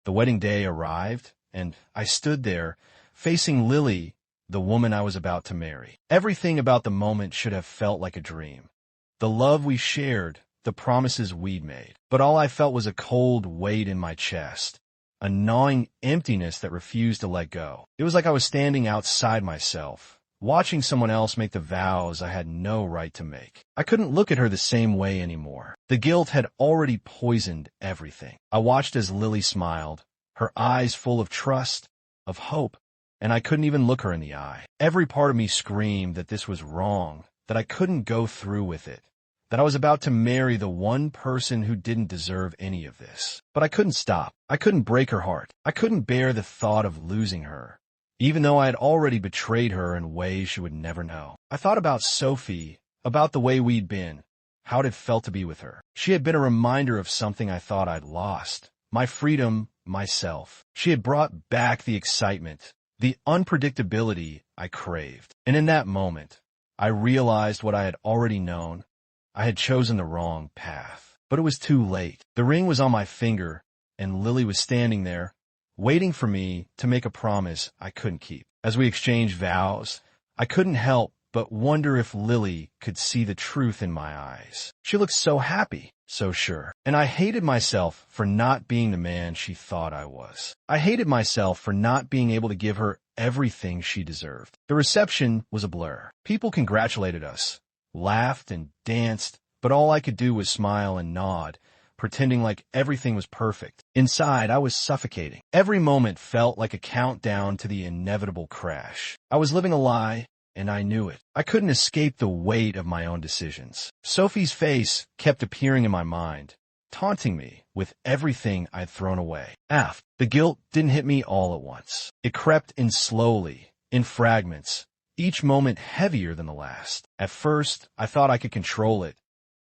The wedding day arrived, and I stood there, facing Lily, the woman I was about to marry. Everything about the moment should have felt like a dream. The love we shared, the promises we'd made. But all I felt was a cold weight in my chest, a gnawing emptiness that refused to let go. It was like I was standing outside myself, watching someone else make the vows I had no right to make. I couldn't look at her the same way anymore. The guilt had already poisoned everything. I watched as Lily smiled, her eyes full of trust, of hope, and I couldn't even look her in the eye. Every part of me screamed that this was wrong, that I couldn't go through with it, that I was about to marry the one person who didn't deserve any of this. But I couldn't stop. I couldn't break her heart. I couldn't bear the thought of losing her, even though I had already betrayed her in ways she would never know. I thought about Sophie, about the way we'd been, how it had felt to be with her. She had been a reminder of something I thought I'd lost, my freedom, myself. She had brought back the excitement, the unpredictability I craved. And in that moment, I realized what I had already known. I had chosen the wrong path. But it was too late. The ring was on my finger, and Lily was standing there, waiting for me to make a promise I couldn't keep. As we exchanged vows, I couldn't help but wonder if Lily could see the truth in my eyes. She looked so happy, so sure. And I hated myself for not being the man she thought I was. I hated myself for not being able to give her everything she deserved. The reception was a blur. People congratulated us, laughed and danced, but all I could do was smile and nod, pretending like everything was perfect. Inside, I was suffocating. Every moment felt like a countdown to the inevitable crash. I was living a lie, and I knew it. I couldn't escape the weight of my own decisions. Sophie's face kept appearing in my mind, taunting me with everything I'd thrown away. The guilt didn't hit me all at once. It crept in slowly, in fragments, each moment heavier than the last. At first, I thought I could control it,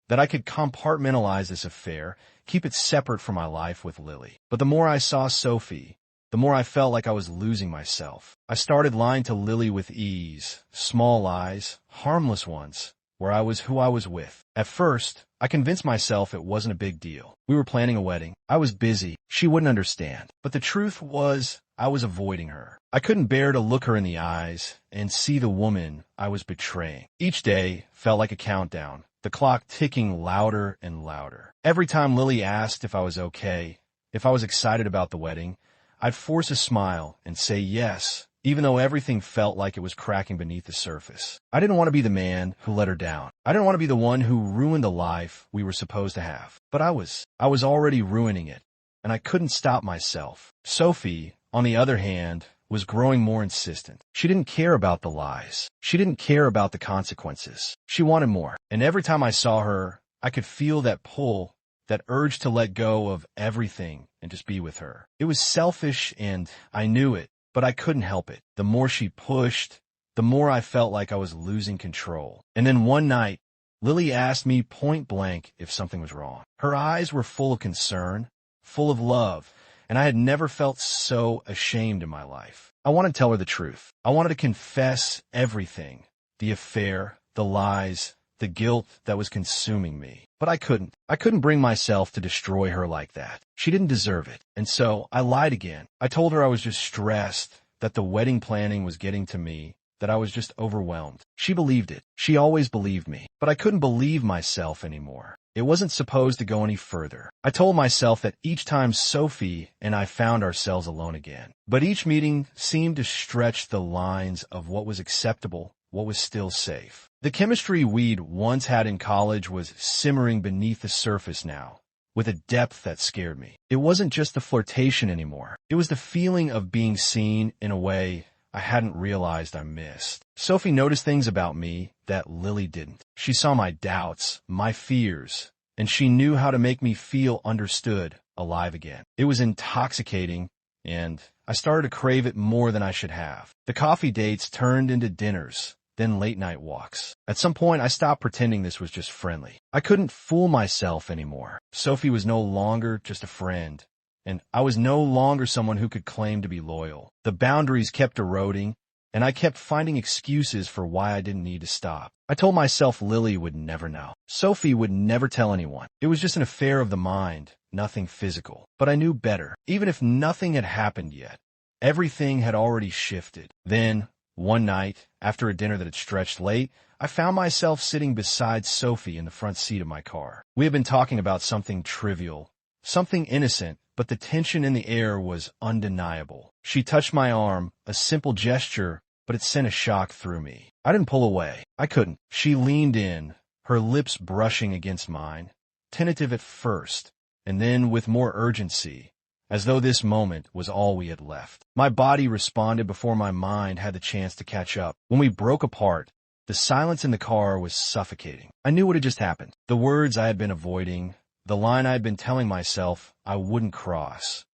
that I could compartmentalize this affair, keep it separate from my life with Lily. But the more I saw Sophie, the more I felt like I was losing myself. I started lying to Lily with ease, small lies, harmless ones, where I was who I was with. At first, I convinced myself it wasn't a big deal. We were planning a wedding. I was busy. She wouldn't understand. But the truth was, I was avoiding her. I couldn't bear to look her in the eyes and see the woman I was betraying. Each day felt like a countdown, the clock ticking louder and louder. Every time Lily asked if I was okay, if I was excited about the wedding, I'd force a smile and say yes, even though everything felt like it was cracking beneath the surface. I didn't want to be the man who let her down. I didn't want to be the one who ruined the life we were supposed to have. But I was already ruining it, and I couldn't stop myself. Sophie, on the other hand, was growing more insistent. She didn't care about the lies. She didn't care about the consequences. She wanted more. And every time I saw her, I could feel that pull, that urge to let go of everything and just be with her. It was selfish, and I knew it, but I couldn't help it. The more she pushed, the more I felt like I was losing control. And then one night, Lily asked me point blank if something was wrong. Her eyes were full of concern, full of love, and I had never felt so ashamed in my life. I wanted to tell her the truth. I wanted to confess everything, the affair, the lies, the guilt that was consuming me. But I couldn't. I couldn't bring myself to destroy her like that. She didn't deserve it. And so I lied again. I told her I was just stressed, that the wedding planning was getting to me, that I was just overwhelmed. She believed it. She always believed me. But I couldn't believe myself anymore. It wasn't supposed to go any further. I told myself that each time Sophie and I found ourselves alone again. But each meeting seemed to stretch the lines of what was acceptable, what was still safe. The chemistry we'd once had in college was simmering beneath the surface now, with a depth that scared me. It wasn't just the flirtation anymore. It was the feeling of being seen in a way I hadn't realized I missed. Sophie noticed things about me that Lily didn't. She saw my doubts, my fears, and she knew how to make me feel understood, alive again. It was intoxicating, and I started to crave it more than I should have. The coffee dates turned into dinners, then late-night walks. At some point, I stopped pretending this was just friendly. I couldn't fool myself anymore. Sophie was no longer just a friend, and I was no longer someone who could claim to be loyal. The boundaries kept eroding, and I kept finding excuses for why I didn't need to stop. I told myself Lily would never know. Sophie would never tell anyone. It was just an affair of the mind, nothing physical. But I knew better. Even if nothing had happened yet, everything had already shifted. Then, one night, after a dinner that had stretched late, I found myself sitting beside Sophie in the front seat of my car. We had been talking about something trivial, something innocent, but the tension in the air was undeniable. She touched my arm, a simple gesture, but it sent a shock through me. I didn't pull away. I couldn't. She leaned in, her lips brushing against mine, tentative at first, and then with more urgency, as though this moment was all we had left. My body responded before my mind had the chance to catch up. When we broke apart, the silence in the car was suffocating. I knew what had just happened. The words I had been avoiding, the line I had been telling myself I wouldn't cross.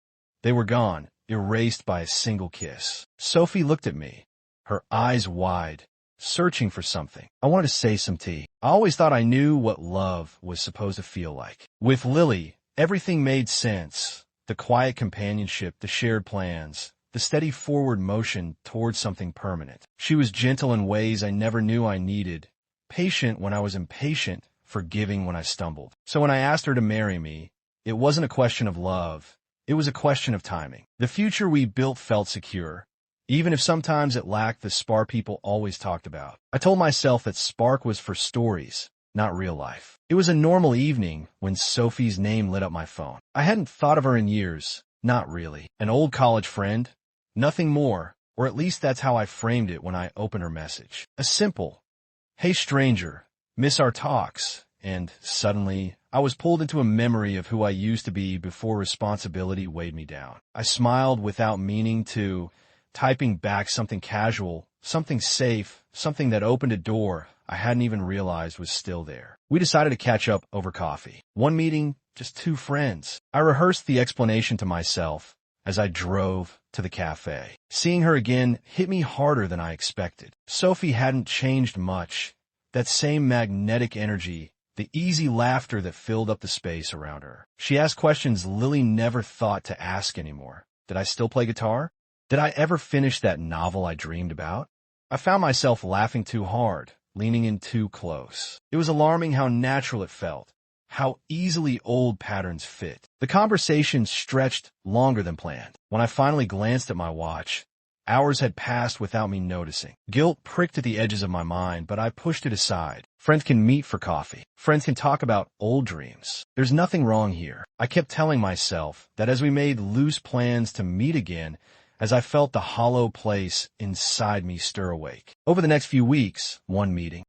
They were gone, erased by a single kiss. Sophie looked at me, her eyes wide, searching for something. I wanted to say some tea. I always thought I knew what love was supposed to feel like. With Lily, everything made sense. The quiet companionship, the shared plans, the steady forward motion towards something permanent. She was gentle in ways I never knew I needed, patient when I was impatient, forgiving when I stumbled. So when I asked her to marry me, it wasn't a question of love. It was a question of timing. The future we built felt secure, even if sometimes it lacked the spark people always talked about. I told myself that spark was for stories, not real life. It was a normal evening when Sophie's name lit up my phone. I hadn't thought of her in years, not really. An old college friend? Nothing more, or at least that's how I framed it when I opened her message. A simple, "Hey stranger, miss our talks," and suddenly I was pulled into a memory of who I used to be before responsibility weighed me down. I smiled without meaning to, typing back something casual, something safe, something that opened a door I hadn't even realized was still there. We decided to catch up over coffee. One meeting, just two friends. I rehearsed the explanation to myself as I drove to the cafe. Seeing her again hit me harder than I expected. Sophie hadn't changed much. That same magnetic energy, the easy laughter that filled up the space around her. She asked questions Lily never thought to ask anymore. Did I still play guitar? Did I ever finish that novel I dreamed about? I found myself laughing too hard, leaning in too close. It was alarming how natural it felt, how easily old patterns fit. The conversation stretched longer than planned. When I finally glanced at my watch, hours had passed without me noticing. Guilt pricked at the edges of my mind, but I pushed it aside. Friends can meet for coffee. Friends can talk about old dreams. There's nothing wrong here. I kept telling myself that as we made loose plans to meet again, as I felt the hollow place inside me stir awake. Over the next few weeks, one meeting,